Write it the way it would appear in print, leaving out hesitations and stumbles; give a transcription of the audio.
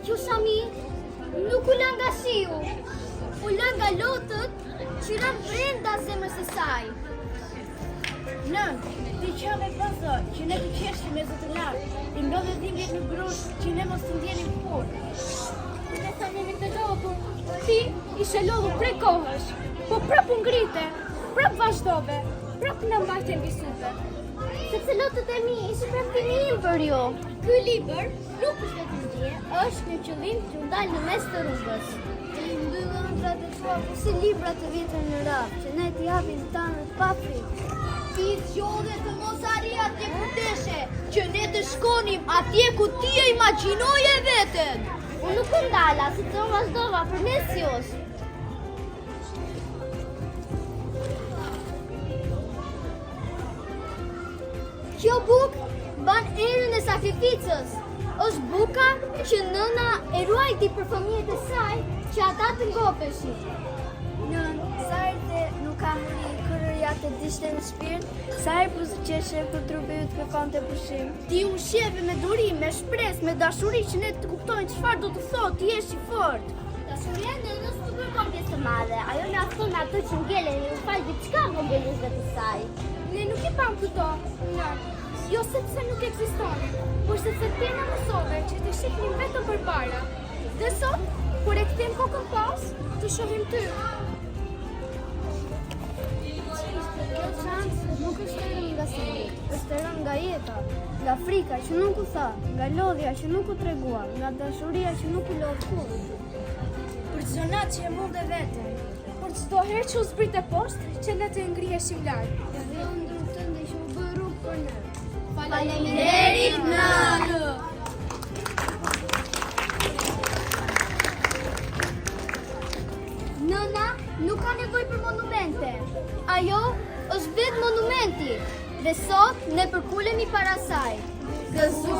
Kjo Sami, nuk u la nga shiu, u la nga lotët që ran brenda zemrës së saj. Nën, ti qa me paso që ne të qeshim me zotë lartë, i mbrodhe dhimbjet në grush që ne mos të ndjenim fort. Ne thanimi të lodhur, ti ishe lodhur prej kohësh, po prap u ngrite, prap vazhdove, prap në mbajtje mbi syte. Sepse lotët e mi ishin praptimin për ju. Ky libër nuk është vetëm dije, është një qëllim që ndal në mes të rrugës. Ti mbyllën ëndrat e tua, po si libra të vjetër në radhë, që ne t'i japim tanët pa frikë. Ti zgjodhe të mos arri atje ku deshe, që ne të shkonim atje ku ti e imagjinoje veten. Unë nuk u ndala, si të vazhdova për mes jush. Kjo buk ban erën e sakrificës. Është buka që nëna e ruajti për fëmijët e saj që ata të ngopeshin. Nën, sa herë nuk ka muri kërëria të dishte në shpirt, sa herë plus qeshe për trupi ju të kërkon të pushim. Ti u sheve me durim, me shpresë, me dashuri që ne të kuptojnë çfarë do të thotë, ti jesh i fortë. Dashuria nënës nuk kërkon pjesë të madhe, ajo na thon ato që ngelen i fal diçka vogëlishve të saj. Ne nuk i pam këto, jo sepse nuk ekzistoni, por sepse ti na mësove që të shihnim vetëm përpara. Dhe sot, kur e kthejmë kokën pas, të shohim ty. Kjo çancë nuk është rënë nga sindit, është rënë nga jeta, nga frika që nuk u tha, nga lodhja që nuk u tregua, nga dashuria që nuk u lodh kurrë. Për çdo natë që e mundë veten. Por çdo herë që u zbrite poshtë, që ne të ngriheshim lart. Dhe ëndrën tënde që u bë rrugë për ne. Faleminderit nënë. Nëna nuk ka nevojë për monumente. Ajo është vetë monumenti. Dhe sot ne përkulemi para saj. Gëzuar